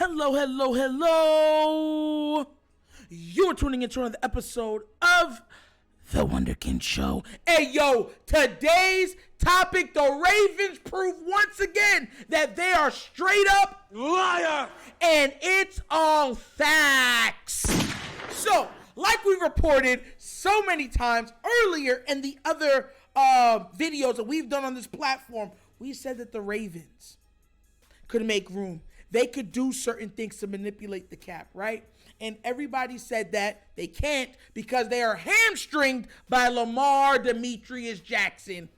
Hello, hello, hello. You're tuning into another episode of The Wunderkind Show. Hey, yo, today's topic, the Ravens prove once again that they are straight up liar. And it's all facts. So, like we reported so many times earlier in the other videos that we've done on this platform, we said that the Ravens could make room. They could do certain things to manipulate the cap, right? And everybody said that they can't because they are hamstringed by Lamar Jackson.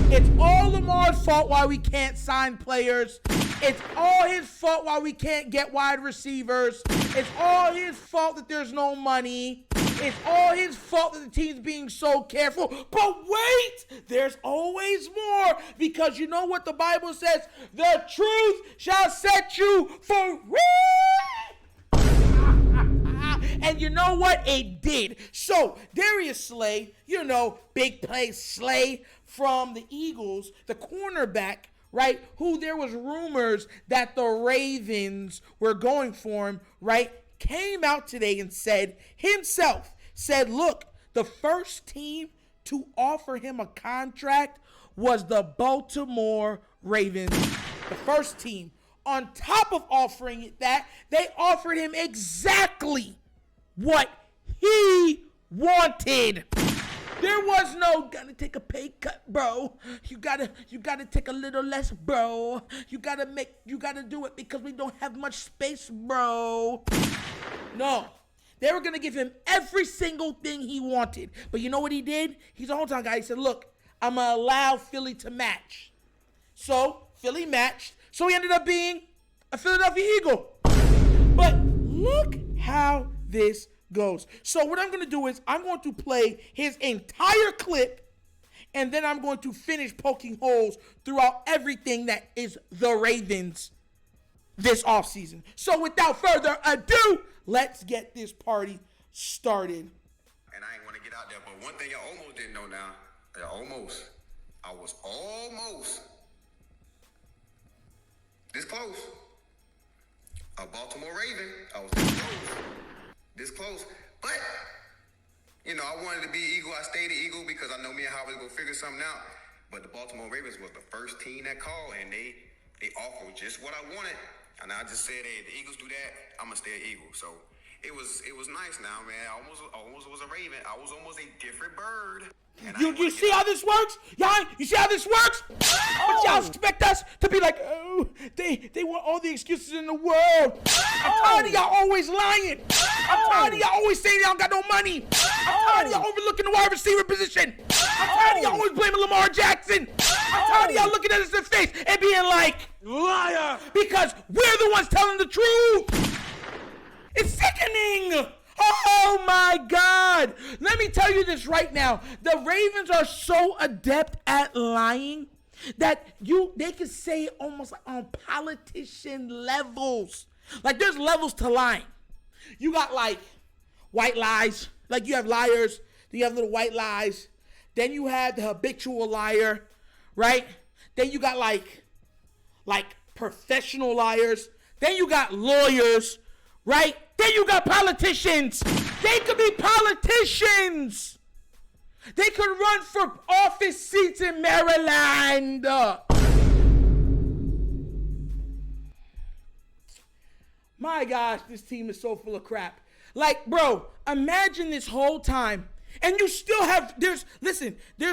It's all Lamar's fault why we can't sign players. It's all his fault why we can't get wide receivers. It's all his fault that there's no money. It's all his fault that the team's being so careful. But wait, there's always more, because you know what the Bible says? The truth shall set you free. And you know what? It did. So Darius Slay, big play Slay from the Eagles, the cornerback, right, who there was rumors that the Ravens were going for him, right, came out today and said, look, the first team to offer him a contract was the Baltimore Ravens. The first team. On top of offering it that, they offered him exactly what he wanted. There was no gotta take a pay cut, bro. You gotta take a little less, bro. You gotta do it because we don't have much space, bro. No. They were gonna give him every single thing he wanted. But you know what he did? He's a hometown guy. He said, look, I'm gonna allow Philly to match. So Philly matched. So he ended up being a Philadelphia Eagle. But look how this goes. So what I'm going to do is I'm going to play his entire clip, and then I'm going to finish poking holes throughout everything that is the Ravens this offseason. So without further ado, let's get this party started. And I ain't want to get out there, but one thing I almost didn't know now, I was almost this close. A Baltimore Raven. I was this close. But, I wanted to be Eagle. I stayed an Eagle because I know me and Howard was going to figure something out. But the Baltimore Ravens was the first team that called, and they offered just what I wanted. And I just said, hey, if the Eagles do that, I'm going to stay an Eagle. So it was nice now, man. I almost was a Raven. I was almost a different bird. You see how this works? Y'all, you see how this works? But y'all expect us to be like, oh, they want all the excuses in the world. I'm tired of y'all always lying. I'm tired of y'all always saying y'all got no money. I'm tired of y'all overlooking the wide receiver position. I'm tired of y'all always blaming Lamar Jackson. I'm tired of y'all looking at us in the face and being like, liar, because we're the ones telling the truth. It's sickening. Oh my God. Let me tell you this right now. The Ravens are so adept at lying that they can say it almost like on politician levels. Like there's levels to lying. You got like white lies. Like you have liars. Then you have little white lies. Then you have the habitual liar, right? Then you got like professional liars. Then you got lawyers, right? Then you got politicians. They could be politicians. They could run for office seats in Maryland. My gosh, this team is so full of crap. Like, bro, imagine this whole time. And you still have, there's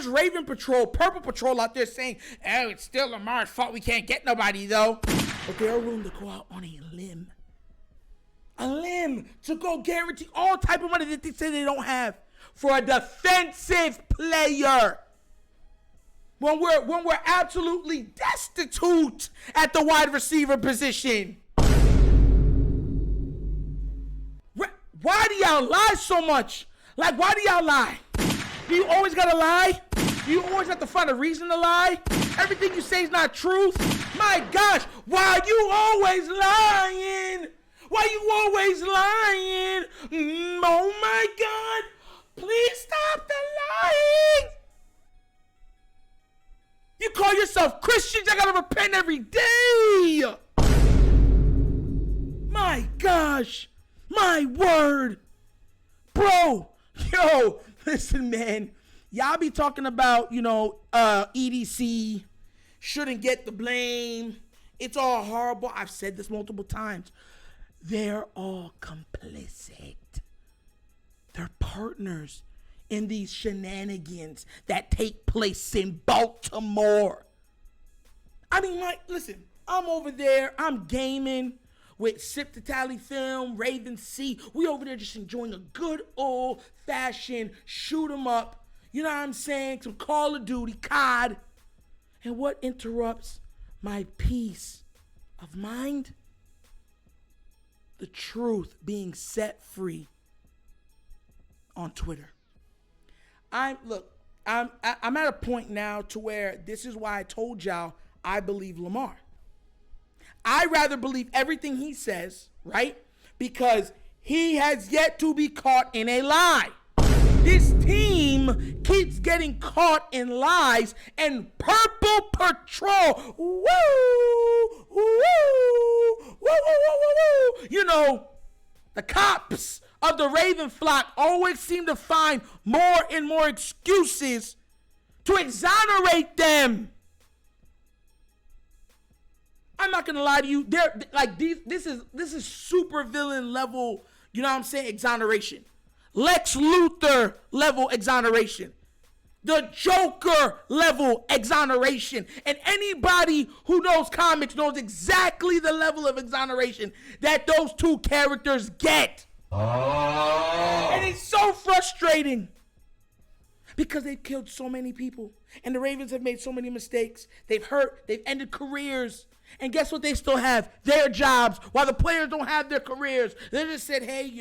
Raven Patrol, Purple Patrol out there saying, oh, it's still Lamar's fault. We can't get nobody, though. But they're willing to go out on a limb. To go guarantee all type of money that they say they don't have for a defensive player when we're absolutely destitute at the wide receiver position. Why do y'all lie so much? Like, why do y'all lie? Do you always gotta lie? Do you always have to find a reason to lie? Everything you say is not truth? My gosh, why are you always lying? Why you always lying? Oh my God. Please stop the lying. You call yourself Christians. I gotta repent every day. My My gosh. My word. Bro. Yo, listen, man. Y'all be talking about, EDC shouldn't get the blame. It's all horrible. I've said this multiple times. They're all complicit. They're partners in these shenanigans that take place in Baltimore. I mean, listen, I'm over there. I'm gaming with Sip to Tally Film, Raven C. We over there just enjoying a good old-fashioned shoot 'em up. You know what I'm saying? Some Call of Duty, COD. And what interrupts my peace of mind? The truth being set free on Twitter. I'm at a point now to where this is why I told y'all I believe Lamar. I rather believe everything he says, right? Because he has yet to be caught in a lie. This team keeps getting caught in lies, and Purple Patrol, woo, woo, woo, woo, woo, woo. You know, the cops of the Raven flock always seem to find more and more excuses to exonerate them. I'm not gonna lie to you. They're like this is super villain level, you know what I'm saying, exoneration. Lex Luthor level exoneration. The Joker level exoneration. And anybody who knows comics knows exactly the level of exoneration that those two characters get. And it's so frustrating because they've killed so many people, and the Ravens have made so many mistakes. They've hurt, they've ended careers, and guess what they still have? Their jobs, while the players don't have their careers. They just said, hey,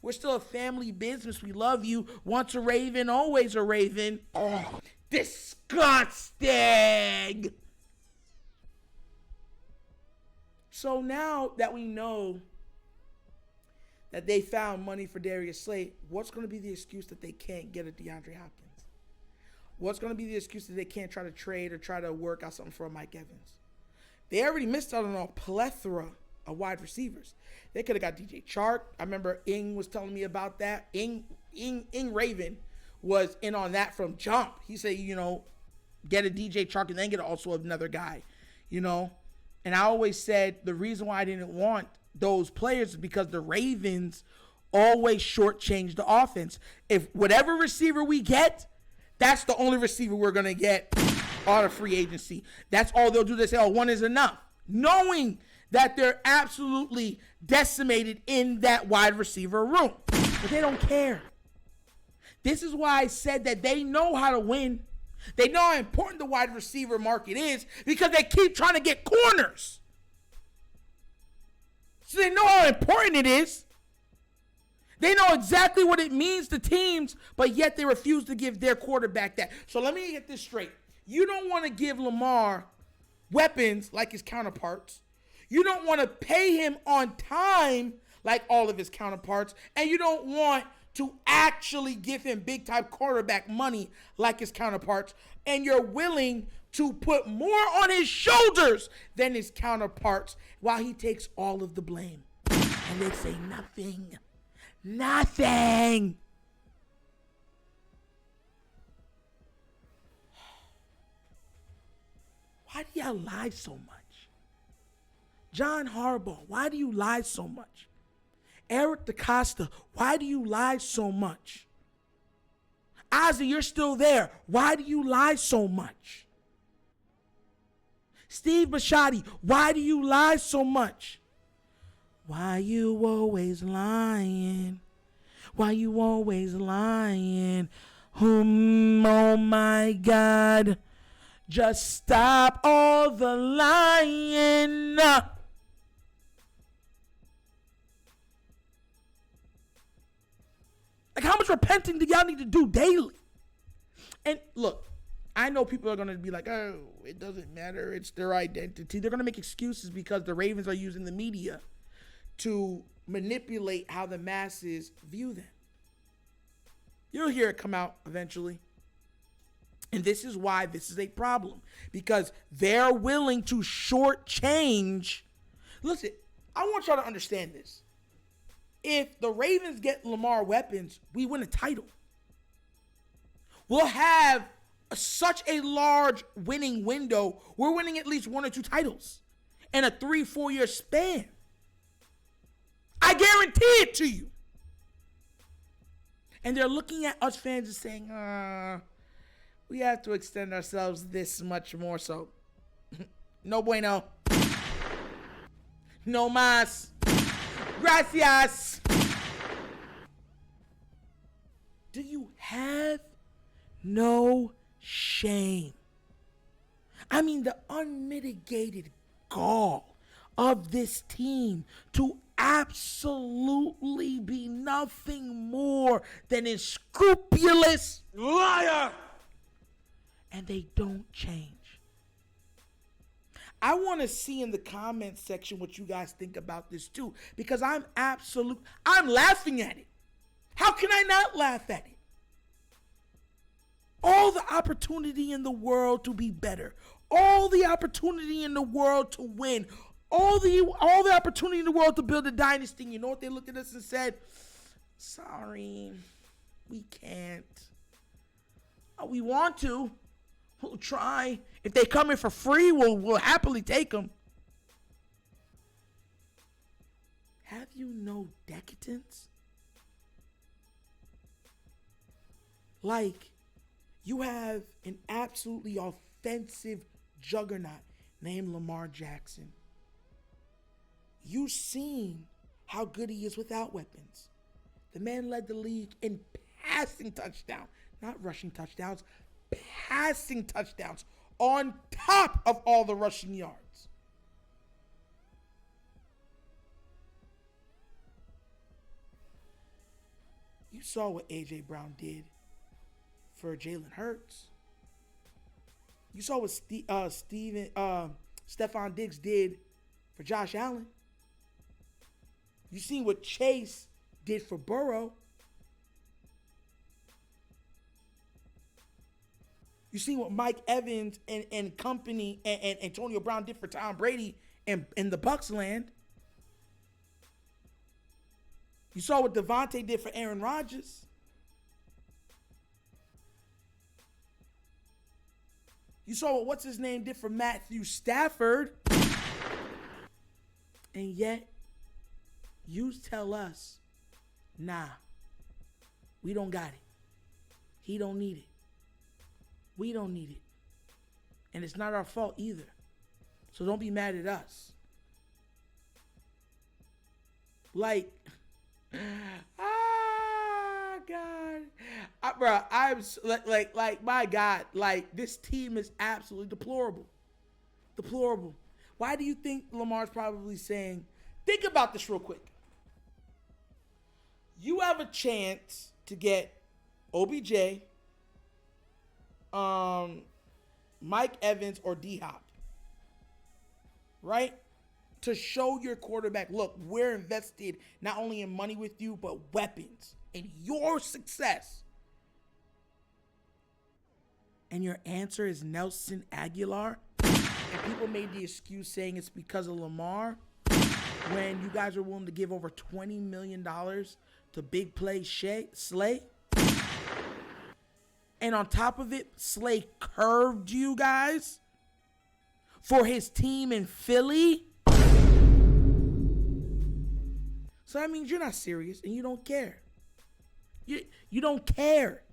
we're still a family business. We love you. Once a Raven, always a Raven. Oh, disgusting. So now that we know that they found money for Darius Slay, what's going to be the excuse that they can't get a DeAndre Hopkins? What's going to be the excuse that they can't try to trade or try to work out something for Mike Evans? They already missed out on a plethora of wide receivers. They could have got DJ Chark. I remember Ing was telling me about that. Ing Raven was in on that from jump. He said, get a DJ Chark and then get also another guy, And I always said the reason why I didn't want those players is because the Ravens always shortchange the offense. If whatever receiver we get, that's the only receiver we're going to get on a free agency. That's all they'll do. They say, one is enough. Knowing that they're absolutely decimated in that wide receiver room. But they don't care. This is why I said that they know how to win. They know how important the wide receiver market is because they keep trying to get corners. So they know how important it is. They know exactly what it means to teams, but yet they refuse to give their quarterback that. So let me get this straight. You don't want to give Lamar weapons like his counterparts. You don't want to pay him on time like all of his counterparts. And you don't want to actually give him big-time quarterback money like his counterparts. And you're willing to put more on his shoulders than his counterparts while he takes all of the blame. And they say nothing. Nothing. Why do y'all lie so much? John Harbaugh, why do you lie so much? Eric DaCosta, why do you lie so much? Ozzy, you're still there. Why do you lie so much? Steve Bisciotti, why do you lie so much? Why you always lying? Why you always lying? Oh my God. Just stop all the lying. Like, how much repenting do y'all need to do daily? And look, I know people are going to be like, oh, it doesn't matter. It's their identity. They're going to make excuses because the Ravens are using the media to manipulate how the masses view them. You'll hear it come out eventually. And this is why this is a problem. Because they're willing to shortchange. Listen, I want y'all to understand this. If the Ravens get Lamar weapons, we win a title. We'll have such a large winning window. We're winning at least 1 or 2 titles in a 3-4 year span. I guarantee it to you. And they're looking at us fans and saying, we have to extend ourselves this much more. So, no bueno. No más. Gracias. Do you have no shame? I mean, the unmitigated gall of this team to absolutely be nothing more than unscrupulous liar. And they don't change. I want to see in the comments section what you guys think about this too, because I'm laughing at it. How can I not laugh at it? All the opportunity in the world to be better, all the opportunity in the world to win, all the opportunity in the world to build a dynasty. You know what they looked at us and said? Sorry, we can't. We want to. We'll try. If they come in for free, we'll happily take them. Have you no decadence? Like, you have an absolutely offensive juggernaut named Lamar Jackson. You've seen how good he is without weapons. The man led the league in passing touchdowns, not rushing touchdowns, passing touchdowns on top of all the rushing yards. You saw what A.J. Brown did for Jalen Hurts. You saw what Stephon Diggs did for Josh Allen. You seen what Chase did for Burrow. You seen what Mike Evans and company and Antonio Brown did for Tom Brady in the Bucs land. You saw what Devontae did for Aaron Rodgers. You saw what what's-his-name did for Matthew Stafford. And yet, you tell us, nah, we don't got it. He don't need it. We don't need it. And it's not our fault either. So don't be mad at us. Like, God. Bro, I'm like, my God, like, this team is absolutely deplorable. Deplorable. Why do you think Lamar's probably saying, think about this real quick. You have a chance to get OBJ, Mike Evans, or D-Hop, right? To show your quarterback, look, we're invested not only in money with you, but weapons and your success. And your answer is Nelson Aguilar. And people made the excuse saying it's because of Lamar, when you guys are willing to give over $20 million to big play Slay. And on top of it, Slay curved you guys for his team in Philly. So that means you're not serious and you don't care. You don't care.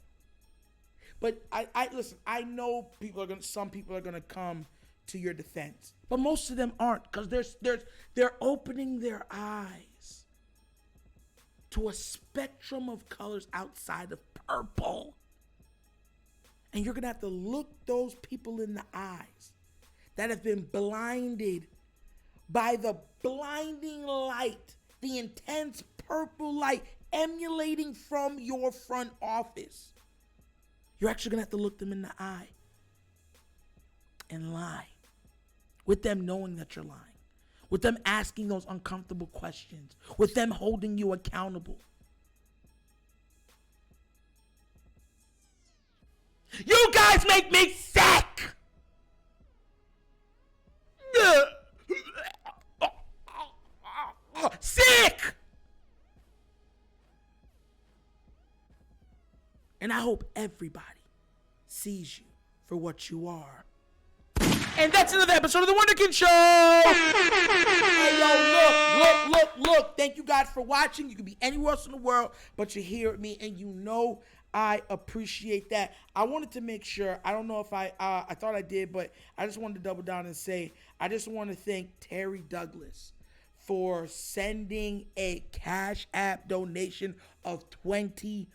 But I listen, I know some people are gonna come to your defense, but most of them aren't, because they're opening their eyes to a spectrum of colors outside of purple. And you're gonna have to look those people in the eyes that have been blinded by the blinding light, the intense purple light emanating from your front office. You're actually gonna have to look them in the eye and lie, with them knowing that you're lying, with them asking those uncomfortable questions, with them holding you accountable. You guys make me sick! And I hope everybody sees you for what you are. And that's another episode of The Wunderkind Show. Hey, yo, look. Thank you guys for watching. You could be anywhere else in the world, but you're here with me, and you know I appreciate that. I wanted to make sure, I don't know if I thought I did, but I just wanted to double down and say, I just want to thank Terry Douglas for sending a Cash App donation of $25.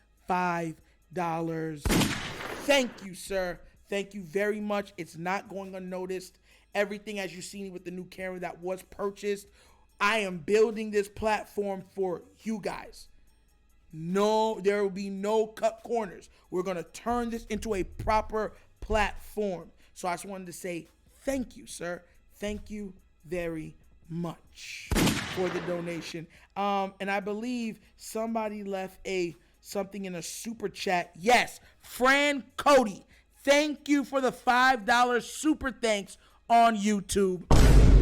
Thank you, sir. Thank you very much. It's not going unnoticed. Everything, as you've seen with the new camera that was purchased, I am building this platform for you guys. No, there will be no cut corners. We're going to turn this into a proper platform. So I just wanted to say thank you, sir. Thank you very much for the donation. And I believe somebody left something in a super chat. Yes, Fran Cody. Thank you for the $5 super thanks on YouTube.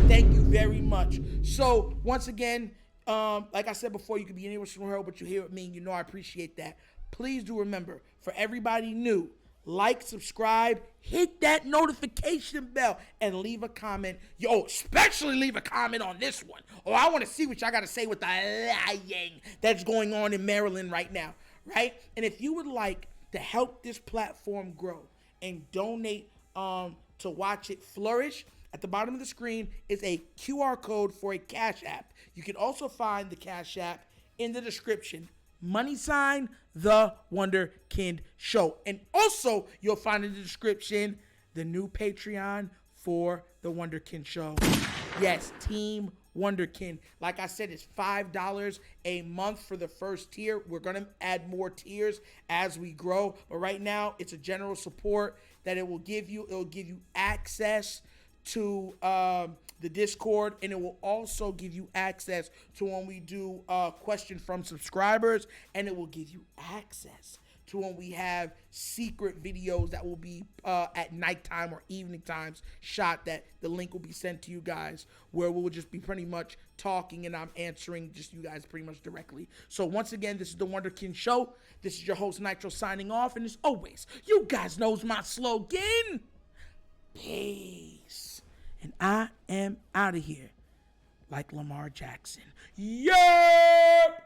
Thank you very much. So once again, like I said before, you could be anywhere in the world, but you're here with me, and you know I appreciate that. Please do remember, for everybody new, like, subscribe, hit that notification bell, and leave a comment. Yo, especially leave a comment on this one. Or I want to see what y'all got to say with the lying that's going on in Maryland right now, right? And if you would like to help this platform grow and donate to watch it flourish, at the bottom of the screen is a QR code for a Cash App. You can also find the Cash App in the description. $, The Wunderkind Show. And also, you'll find in the description the new Patreon for The Wunderkind Show. Yes, Team Wunderkind. Like I said, it's $5 a month for the first tier. We're going to add more tiers as we grow. But right now, it's a general support that it will give you. It will give you access to the Discord, and it will also give you access to when we do question from subscribers, and it will give you access to when we have secret videos that will be at nighttime or evening times shot, that the link will be sent to you guys, where we'll just be pretty much talking and I'm answering just you guys pretty much directly. So once again, this is The Wunderkind Show. This is your host Nitro signing off, and as always, you guys knows my slogan. Peace. And I am out of here like Lamar Jackson. Yep!